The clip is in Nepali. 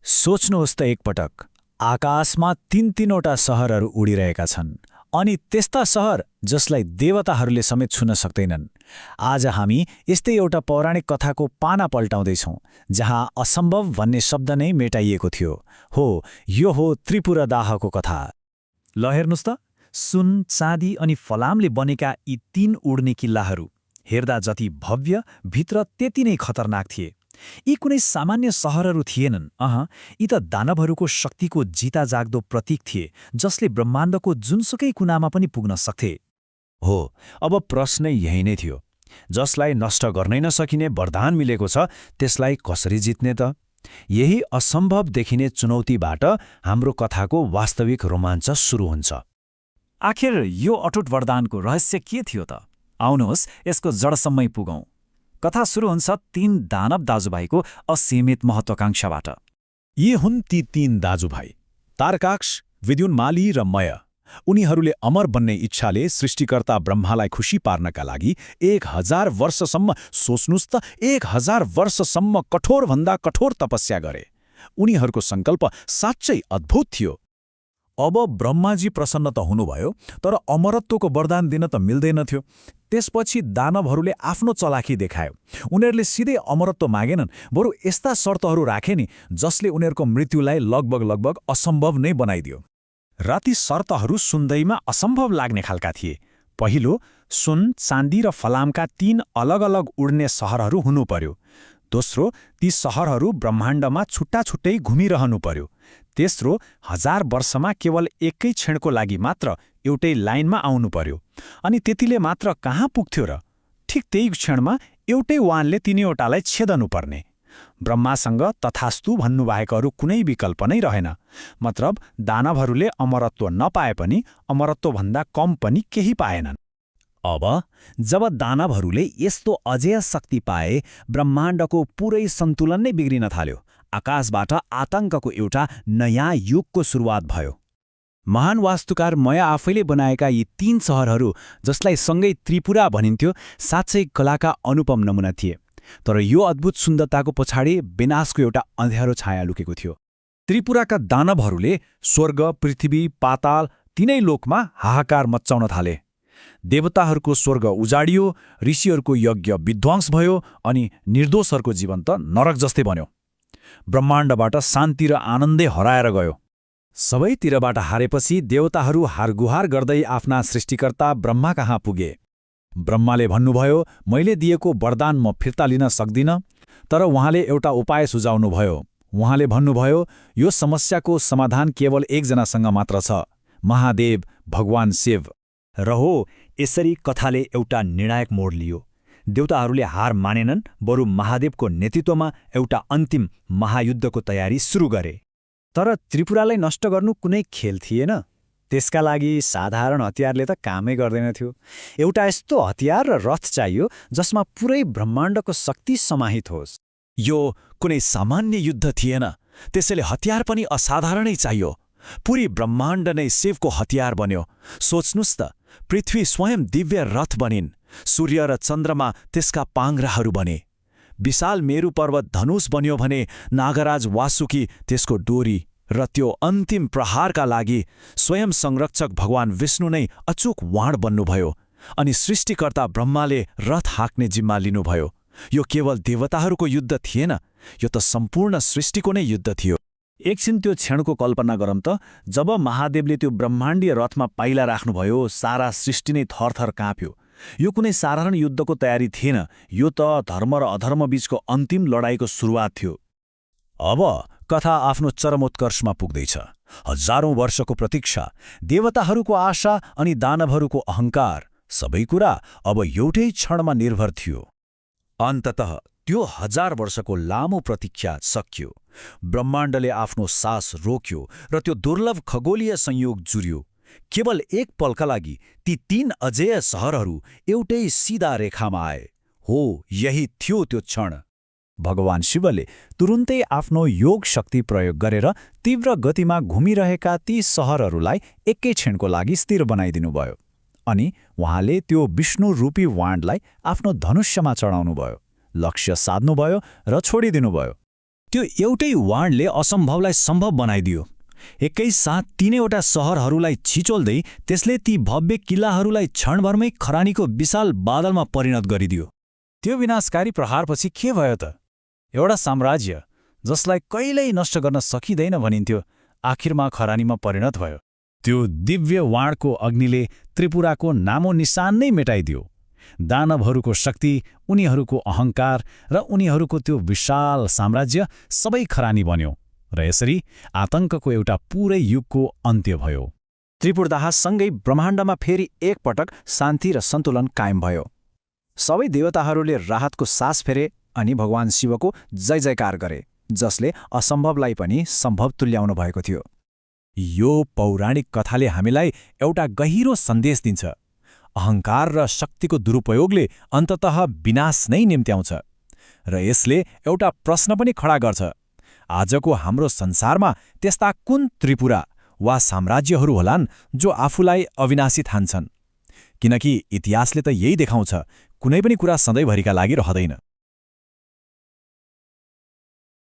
सोच्नुहोस् त एकपटक आकाशमा तीन-तीनवटा सहरहरू उडिरहेका छन् अनि त्यस्ता सहर जसलाई देवताहरूले समेत छुन सक्दैनन्। आज हामी यस्तै एउटा पौराणिक कथाको पाना पल्टाउँदैछौँ जहाँ असम्भव भन्ने शब्द नै मेटाइएको थियो। यो हो त्रिपुरादाहको कथा। ल हेर्नुस् त, सुन, चाँदी अनि फलामले बनेका यी तीन उड्ने किल्लाहरू हेर्दा जति भव्य, भित्र त्यति नै खतरनाक थिए। यी कुनै सामान्य सहरहरू थिएनन्। यी त दानवहरूको शक्तिको जिता जाग्दो प्रतीक थिए, जसले ब्रह्माण्डको जुनसुकै कुनामा पनि पुग्न सक्थे। अब प्रश्न यही नै थियो, जसलाई नष्ट गर्नै नसकिने वरदान मिलेको छ त्यसलाई कसरी जित्ने त? यही असम्भव देखिने चुनौतीबाट हाम्रो कथाको वास्तविक रोमाञ्च सुरु हुन्छ। आखिर यो अटुट वरदानको रहस्य के थियो त? आउनुहोस् यसको जडसम्मै पुगौँ। कथा सुरु हुन्छ तीन दानव दाजुभाइको असीमित महत्वाकांक्षाबाट। यी हुन् ती तीन दाजुभाइ, तारकाक्ष, विद्युन्माली र मय। उनीहरूले अमर बन्ने इच्छाले सृष्टिकर्ता ब्रह्मालाई खुशी पार्नका लागि 1000 वर्षसम्म, सोच्नुस् त 1000 वर्षसम्म कठोरभन्दा कठोर तपस्या गरे। उनीहरूको सङ्कल्प साँच्चै अद्भुत थियो। अब ब्रह्माजी प्रसन्न त हुनुभयो, तर अमरत्वको वरदान दिन त मिल्दैनथ्यो। त्यसपछि दानवहरूले आफ्नो चलाखी देखायो। उनीहरूले सिधै अमरत्व मागेनन्, बरु यस्ता शर्तहरू राखे नि जसले उनीहरूको मृत्युलाई लगभग असम्भव नै बनाइदियो। र ती शर्तहरू सुन्दैमा असम्भव लाग्ने खालका थिए। पहिलो, सुन, चाँदी र फलामका 3 अलग अलग उड्ने सहरहरू हुनु पर्यो। दोस्रो, ती सहरहरू ब्रह्माण्डमा छुट्टा छुट्टै घुमिरहनु पर्यो। तेस्रो, 1000 वर्षमा केवल एकै क्षणको लागि मात्र एउटै लाइनमा आउनु पर्यो। अनि त्यतिले मात्र कहाँ पुग्थ्यो र? ठिक त्यही क्षणमा एउटै वानले तिनीवटालाई छेदनुपर्ने। ब्रह्मासँग तथास्तु भन्नुबाहेक अरू कुनै विकल्प नै रहेन। मतलब दानवहरूले अमरत्व नपाए पनि अमरत्वभन्दा कम पनि केही पाएनन्। अब जब दानवहरूले यस्तो अजेय शक्ति पाए, ब्रह्माण्डको पुरै सन्तुलन नै बिग्रिन थाल्यो। आकाशबाट आतङ्कको एउटा नयाँ युगको सुरुवात भयो। महान वास्तुकार मय आफैले बनाएका यी 3 सहरहरू, जसलाई सँगै त्रिपुरा भनिन्थ्यो, साँच्चै कलाका अनुपम नमुना थिए। तर यो अद्भुत सुन्दरताको पछाडि विनाशको एउटा अँध्यारो छाया लुकेको थियो। त्रिपुराका दानवहरूले स्वर्ग, पृथ्वी, पाताल तीनै लोकमा हाहाकार मच्चाउन थाले। देवताहरूको स्वर्ग उजाडियो, ऋषिहरूको यज्ञ विध्वंस भयो अनि निर्दोषहरूको जीवन त नरक जस्तै बन्यो। ब्रह्माण्डबाट शान्ति र आनन्दै हराएर गयो। सबैतिरबाट हारेपछि देवताहरू हारगुहार गर्दै आफ्ना सृष्टिकर्ता ब्रह्मा कहाँ पुगे। ब्रह्माले भन्नुभयो, मैले दिएको वरदान म फिर्ता लिन सक्दिनँ। तर उहाँले एउटा उपाय सुझाउनुभयो। उहाँले भन्नुभयो, यो समस्याको समाधान केवल एकजनासँग मात्र छ, महादेव, भगवान शिव। यसरी कथाले एउटा निर्णायक मोड लियो। देवताहरूले हार मानेनन्, बरु महादेवको नेतृत्वमा एउटा अन्तिम महायुद्धको तयारी सुरु गरे। तर त्रिपुरालाई नष्ट गर्नु कुनै खेल थिएन। त्यसका लागि साधारण हतियारले त कामै गर्दैनथ्यो। एउटा यस्तो हतियार र रथ चाहियो जसमा पुरै ब्रह्माण्डको शक्ति समाहित होस्। यो कुनै सामान्य युद्ध थिएन, त्यसैले हतियार पनि असाधारणै चाहियो। पुरै ब्रह्माण्ड नै शिवको हतियार बन्यो। सोच्नुस् त, पृथ्वी स्वयं दिव्य रथ बनिन्। सूर्य र चन्द्रमा त्यसका पाङ्ग्राहरू बने। विशाल मेरु पर्वत धनुष बन्यो भने नागराज वासुकी त्यसको डोरी। र त्यो अन्तिम प्रहारका लागि स्वयं संरक्षक भगवान विष्णु नै अचूक वाण बन्नुभयो। अनि सृष्टिकर्ता ब्रह्माले रथ हाँक्ने जिम्मा लिनुभयो। यो केवल देवताहरूको युद्ध थिएन, यो त सम्पूर्ण सृष्टिको नै युद्ध थियो। एकछिन त्यो क्षणको कल्पना गरौँ त, जब महादेवले त्यो ब्रह्माण्डीय रथमा पाइला राख्नुभयो, सारा सृष्टि नै थरथर काँप्यो। यो कुनै साधारण युद्धको तयारी थिएन, यो त धर्म र अधर्म बीचको अन्तिम लडाईँको सुरुवात थियो। अब कथा आफ्नो चरमोत्कर्षमा पुग्दैछ। 1000औं वर्षको प्रतीक्षा, देवताहरूको आशा अनि दानवहरूको अहङ्कार, सबै कुरा अब एउटै क्षणमा निर्भर थियो। अन्ततः त्यो 1000 वर्षको लामो प्रतीक्षा सकियो। ब्रह्माण्डले आफ्नो सास रोक्यो र त्यो दुर्लभ खगोलीय संयोग जुर्यो। केवल एक पलका लागि ती 3 अजेय सहरहरू एउटै सिधा रेखामा आए। यही थियो त्यो क्षण। भगवान शिवले तुरुन्तै आफ्नो योग शक्ति प्रयोग गरेर तीव्र गतिमा घुमिरहेका ती सहरहरूलाई एकै क्षणको लागि स्थिर बनाइदिनुभयो। अनि उहाँले त्यो विष्णु रूपी वाणलाई आफ्नो धनुष्यमा चढाउनुभयो, लक्ष्य साध्नुभयो र छोडिदिनुभयो। त्यो एउटै वाणले असम्भवलाई सम्भव बनाइदियो। एकैसाथ तीनैवटा सहरहरूलाई छिचोल्दै त्यसले ती भव्य किल्लाहरूलाई क्षणभरमै खरानीको विशाल बादलमा परिणत गरिदियो। त्यो विनाशकारी प्रहारपछि के भयो त? एउटा साम्राज्य जसलाई कहिल्यै नष्ट गर्न सकिँदैन भनिन्थ्यो, आखिरमा खरानीमा परिणत भयो। त्यो दिव्य वाणको अग्निले त्रिपुराको नामो निशान नै मेटाइदियो। दानवहरूको शक्ति, उनीहरूको अहङ्कार र उनीहरूको त्यो विशाल साम्राज्य सबै खरानी बन्यो र यसरी आतङ्कको एउटा पूरै युगको अन्त्य भयो। त्रिपुरदाहसँगै ब्रह्माण्डमा फेरि एकपटक शान्ति र सन्तुलन कायम भयो। सबै देवताहरूले राहतको सास फेरे अनि भगवान शिवको जय जयकार गरे, जसले असम्भवलाई पनि सम्भव तुल्याउनु भएको थियो। यो पौराणिक कथाले हामीलाई एउटा गहिरो सन्देश दिन्छ। अहङ्कार र शक्तिको दुरुपयोगले अन्ततः विनाश नै निम्त्याउँछ र यसले एउटा प्रश्न पनि खडा गर्छ। आजको हाम्रो संसारमा त्यस्ता कुन त्रिपुरा वा साम्राज्यहरू होलान् जो आफूलाई अविनाशी ठान्छन्? किनकि इतिहासले त यही देखाउँछ, कुनै पनि कुरा सधैँभरिका लागि रहँदैन।